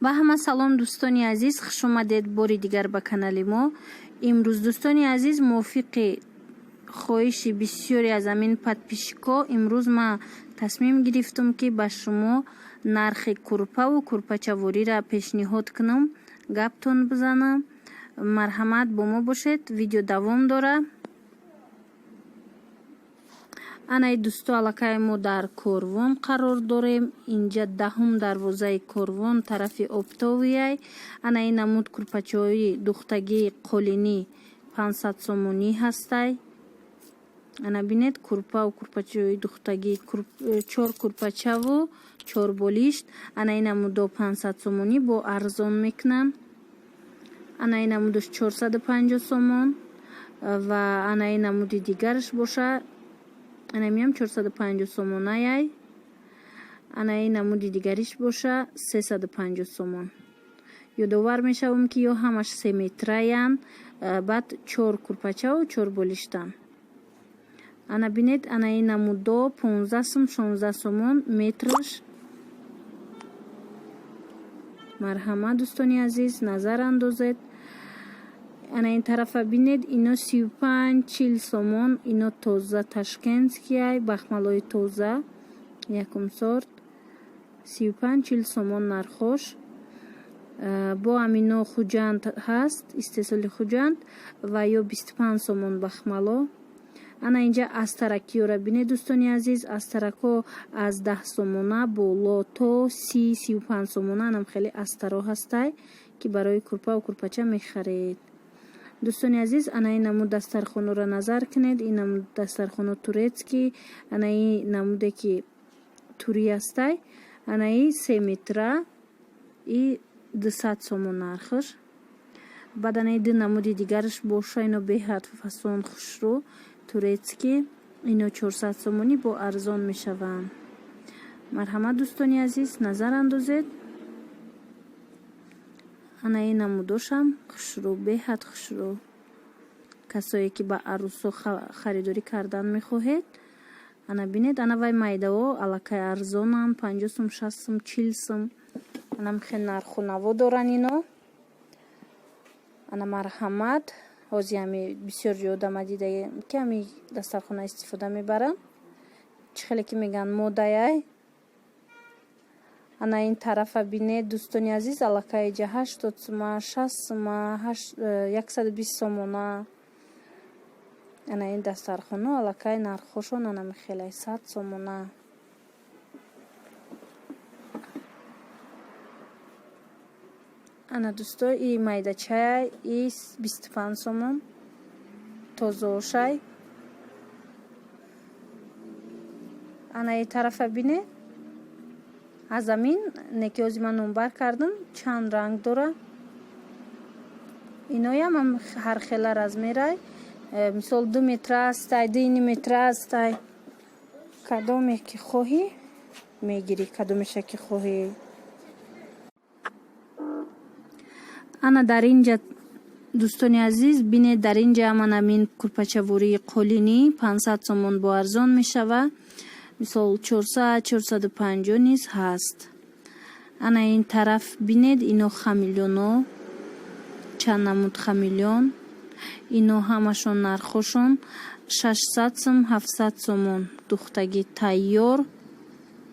ва ҳама салом дӯстони азиз, хуш омадед бори дигар ба канали мо. имрӯз дӯстони азиз, мувофиқи хоҳиши бисёре аз амин подписчикҳо, имрӯз ман тасмим гирифтам ки ба шумо нархи курпаву курпачавориро пешниҳод кунам, гаптон бизанам. марҳамат, бо мо бошед, видео давом дорад. анаи дӯсто, аллакай мо дар корвон қарор дорем. инҷа 10-ум дарвозаи корвон, тарафи обтовияй. анаи намуд курпачаҳои духтагии қолинӣ 500 сомонӣ ҳастай. ана бинед, курпаву курпачаҳои духтагӣ 4 курпачаву 4 болишт. анаи намудо 500 сомонӣ бо арзон мекунам. анаи намудош 450 сомон ва анаи намуди дигараш боша. ана миям 450 сомонаяй. анаи намуди дигариш боша 350 сомон. ёдовар мешавам ки ё ҳамаш 3 метраян, баъд 4 курпачаву 4 болиштан. ана бинед, анаи намудо 15 сом 16 сомон метраш. марҳамат дӯстони азиз, назар андозед. ана ин тарафа бинед, ино 35-40 сомон. ино тоза ташкентскияй, бахмалои тоза, якум сорт, 35-40 сомон нархош. бо амино хуҷанд ҳаст, истеҳсоли хуҷанд ва ё 25 сомон бахмало. ана инҷа астаракиёра бинед дӯстони азиз, астарако аз 10 сомона боло то 30-35 сомона. анам хеле астаро ҳастай ки барои курпаву курпача мехаред. дӯстони азиз, анаи намуд дастархонро назар кунед. ин намуд дастархоно турецкӣ, анаи намуде ки турӣ ҳастай. анаи 3 метра и 200 сомон нархаш. баъд анаи ду намуди дигараш боша, ино беҳад фасон хушрӯ турецкӣ, ино 400 сомонӣ бо арзон мешаванд. марҳамат дӯстони азиз, назар андозед. анаи намудошам хушрӯ, беҳад хушрӯ. касое ки ба арӯсо харидорӣ кардан мехоҳед, ана бинед. ана вай майдао аллакай арзонам, 50 сом 60 сом 40 сом. анам хел нарху наво доран ино. ана марҳамат. ҳози ҳами бисёр ҷо одама дидаем ки ҳами дастархона истифода мебарам. чӣ хеле ки меган модаяй. ана ин тарафа бинед дӯстони азиз, аллакай ҷа 80 сома 60 сома 120 сомона. ана ин дастархоно аллакай нархошон ана мехелай 100 сомона. ана дӯсто, и майдачаяй, и 25 сомон тозаошай. ана ин тарафа бинед, аз амин неки ҳози ман номбар кардам, чанд ранг дора. иноям ҳар хела размерай. мисол 2 метра астай, 2,5 метра астай. кадоме ки хоҳӣ мегирӣ, кадомеша ки хоҳӣ. ана дар инҷа дӯстони азиз бинед, дар инҷа ман амин курпачавории қолинӣ 500 сомон бо арзон мешавад. мисол 400-450 низ ҳаст. ана ин тараф бинед, ино хамилёно, чанд намуд хамилён. ино ҳамашон нархошон 600 сом 700 сомон. духтаги тайёр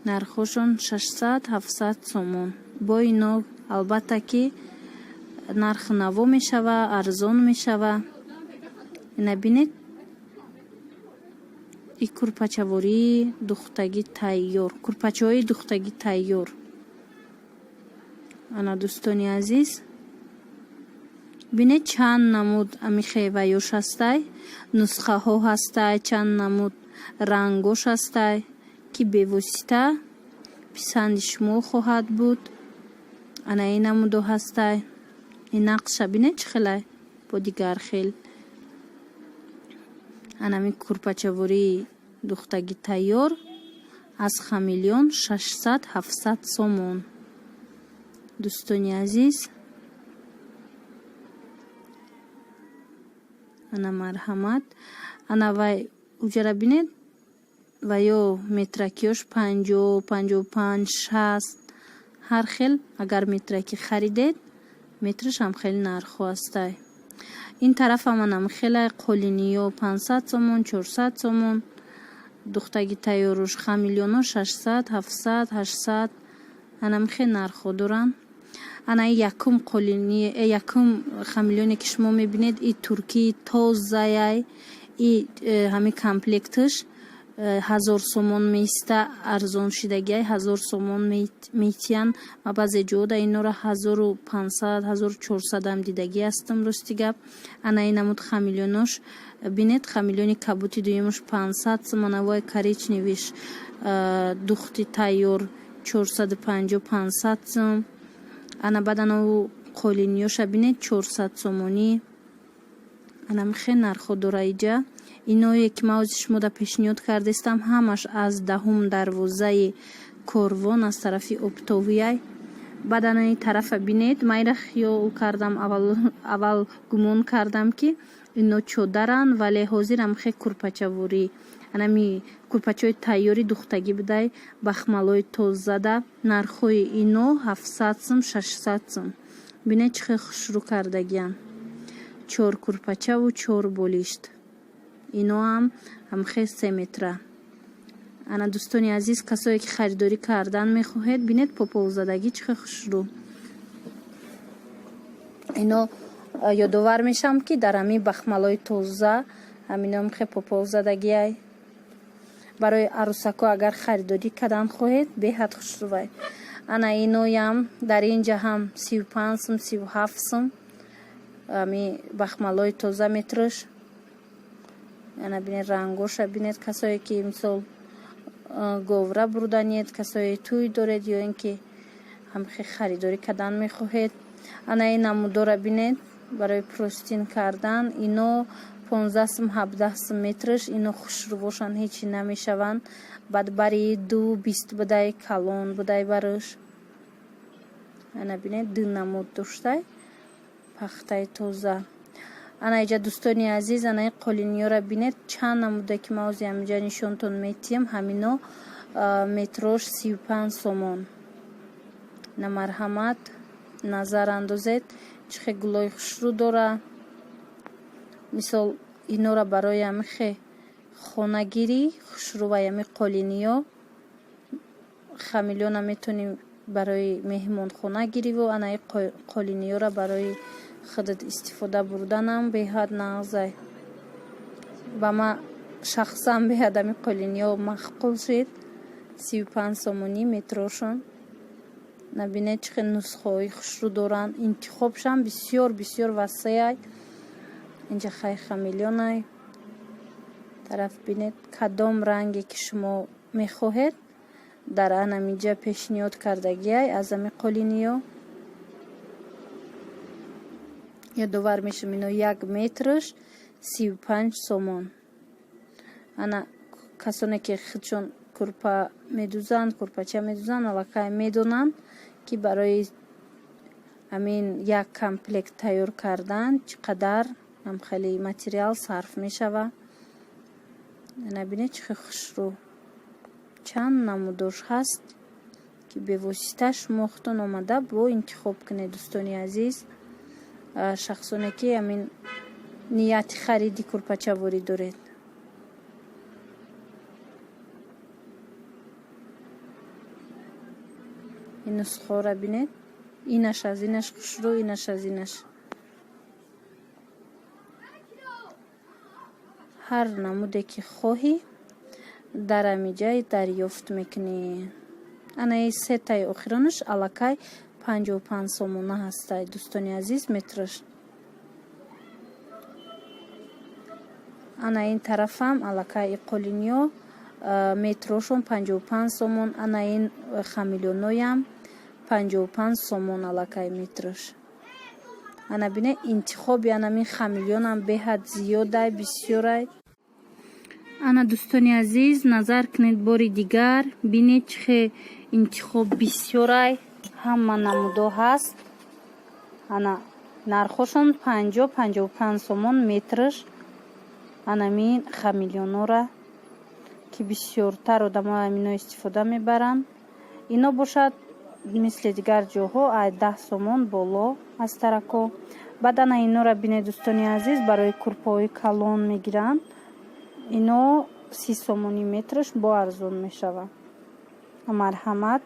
нархошон 600-700 сомон. бо ино албатта ки нарх наво мешава, арзон мешава. ина бинед, и курпачавории духтаги тайёр, курпачаҳои духтаги тайёр. ана дӯстони азиз, бинед чанд намуд амихеваёш ҳастай, нусхаҳо ҳастай, чанд намуд рангош ҳастай ки бевосита писанди шумо хоҳад буд. ана ин намудо ҳастай. ин нақша бинед чӣ хелай бо дигар хел. анами курпачавории духтаги тайёр аз хамилён 600-700 сомон. дӯстони азиз, ана марҳамат. ана вай уҷара бинед, ва ё метракиёш 50, 55, 60 ҳар хел агар метре ки харидед метраш ҳам хеле нарху астай. ин тарафа манам хеле қолиниё 500 сомон 400 сомон духтаги тайёруш хамилёно 600 700 800 анам хеле нарху доран. ана якум қолини якум хамилёне ки шумо мебинед и туркии тозаяй и ҳами комплекташ 1000 сомон меиста арзон шидагиай 1000 сомон метиян ва баъзе ҷода инора 1500 1400 ам дидаги астам рости гап. ана инамуд хамилёнош бинед хамилёни кабути дуюмаш 500 сомон авой коричневиш духти тайёр 450 500 сом. ана баданаву қолиниёша бинед 400 сомонӣ. анам хеле нарху дора иҷа. иное ки ма ози шумода пешниҳод кардестам ҳамаш аз 10 дарвозаи корвон аз тарафи обтовияй. баданани тарафа бинед майра хиёл кардам аввал гумон кардам ки ино чодаран вале ҳозирам хеле курпачаворӣ анами курпачаҳои тайёри духтагӣ будай бахмалои тоззада нархҳои ино 700 сум 600 сум. бинед чӣ хел хушрӯ кардагиян 4 курпачаву 4 болишт. ино ҳам хеле 3 метра. ана дӯстони азиз касое ки харидорӣ кардан мехоҳед бинед поповзадагӣ чӣ хел хушрӯ. ино ёдовар мешам ки дар ҳами бахмалои тоза ҳаминам хеле поповзадагиай. барои арӯсако агар харидорӣ кардан хоҳед беҳад хушрӯвай. ана иноям дар инҷа ҳам 35 сум 37 сум ҳами бахмалои тоза метраш. ана бинед рангоша бинед касое ки мисол говра бурданиед касое тӯй доред ё ин ки ҳам хеле харидорӣ кардан мехоҳед. ана ин намудора бинед барои простин кардан ино 15 сум 17 сум метраш. ино хушрӯвошан ҳечи намешаванд. баъд бари 220 будай калон будай бараш. ана бинед ду намуд доштай пахтаи тоза. ана иҷа дӯстони азиз ана ин қолиниёра бинед чанд намуда ки ма ози ҳаминҷа нишонтон метиҳам ҳамино метрош 35 сомон. на марҳамат назар андозед чӣ хел гулои хушрӯ дора. мисол инора барои ҳами хеле хонагирӣ хушрӯвай ҳами қолиниё хамилёна метоним барои меҳмонхона гириву ана ин қолиниёра барои худат истифода бурданам беҳад нағзай. ба ма шахсан беҳад ҳами қолиниё махқул шед 35 сомонӣ метрошон. набинед чӣ хел нусхаҳои хушрӯ доранд. интихобшам бисёр бисёр васеай. инҷа хай хамилёнай тараф бинед кадом ранге ки шумо мехоҳед дар анамиҷа пешниҳод кардагиай аз ҳами қолиниё. ёдовар мешам ино 1 метраш 35 сомон. ана касоне ки худшон курпа медӯзанд курпача медӯзанд аллакай медонанд ки барои ҳамин як комплект тайёр кардан чӣ қадар ҳам хеле материал сарф мешава. набинед чӣ хел хушрӯ чанд намудош ҳаст ки бевосита шумо худтон омада бо интихоб кунед. дӯстони азиз шахсоне ки ҳамин нияти хариди курпачаворӣ доред. ин нусхаҳора бинед инаш аз инаш хушрӯ инаш аз инаш. ҳар намуде ки хоҳӣ дар ҳамиҷа дарёфт мекунӣ. ана ин сетаи охиронаш аллакай 55 сомона ҳастай дӯстони азиз метраш. ана ин тарафам аллакай қолиниё метрошон 55 сомон. ана ин хамилёноям 55 сомон аллакай метраш. ана бинед интихоби анамин хамилёнам беҳад зиёдай бисёрай. ана дӯстони азиз назар кунед бори дигар бинед чӣ хел интихоб бисёрай. ҳама намудо ҳаст. ана нархошон 50-55 сомон метраш. анамин хамилёнора ки бисёртар одамо амино истифода мебаранд. ино бошад мисли дигар ҷоҳо 10 сомон боло аз тарако. баъд ана инора бинед дӯстони азиз, барои курпаҳои калон мегиранд. ино 30 сомони метраш бо арзон мешавад. марҳамат.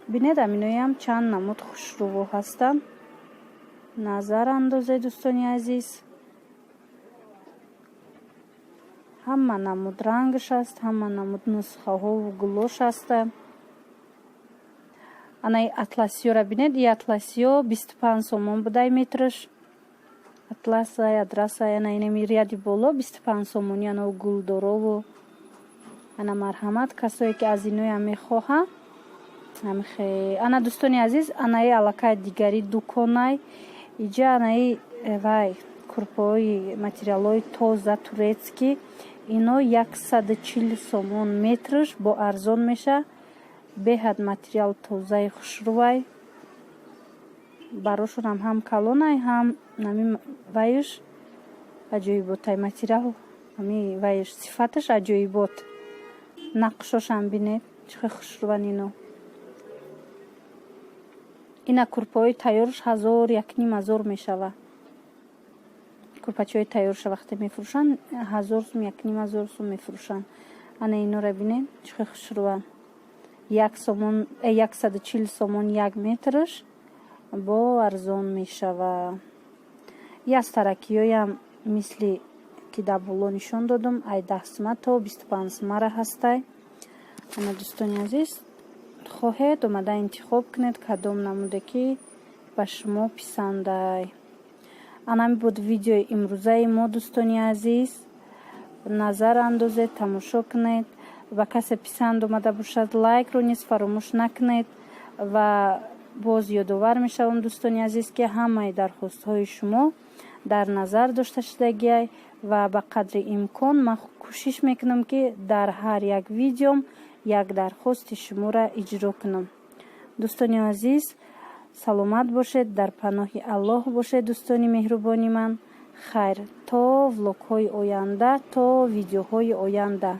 бинед аминоям чанд намуд хушрӯво ҳастанд. назар андозед дӯстони азиз. ҳама намуд рангаш аст, ҳама намуд нусхаҳову гулош аста. анаи атласиёра бинед. и атласиё 25 сомон будай метраш. атласай, адрасай, ана инами ряди боло 25 сомони ана гулдорову. ана марҳамат, касое ки аз иноям мехоҳанд. ана дӯстони азиз, анаи аллакай дигари дуконай. иҷа анаи вай курпаҳои материалҳои тоза турецкӣ. ино 140 сомон метраш бо арзон меша. беҳад материал тозаи хушрӯвай. барошонам ҳам калонай, ҳам нами вайш аҷоиботай материал. ҳами вайш сифаташ аҷоибот. нақшошам бинед чӣ хушрӯван ино. ина курпаҳои тайёрш 1000-1500 мешава. курпачаҳои тайёрша вақте мефурӯшанд 1000 сум, 1500 сум мефурӯшанд. ана инора бинед чӣ хушрӯван. 140 сомон 1 метраш бо арзон мешава. и аз таракиёям мисли ки дар боло нишон додам, ай 10 сума то 25 сумара ҳастай. ана дӯстони азиз, хоҳед омада интихоб кунед кадом намуде ки ба шумо писандай. анами буд видеои имрӯзаи мо дӯстони азиз. назар андозед, тамошо кунед. ва касе писанд омада бошад лайкро низ фаромӯш накунед. ва боз ёдовар мешавам дӯстони азиз ки ҳамаи дархостҳои шумо дар назар дошта шудагиай ва ба қадри имкон ман кӯшиш мекунам ки дар ҳар як видеом як дархости шуморо иҷро кунам. дӯстони азиз, саломат бошед, дар паноҳи аллоҳ бошед дӯстони меҳрубони ман. хайр, то влогҳои оянда, то видеоҳои оянда.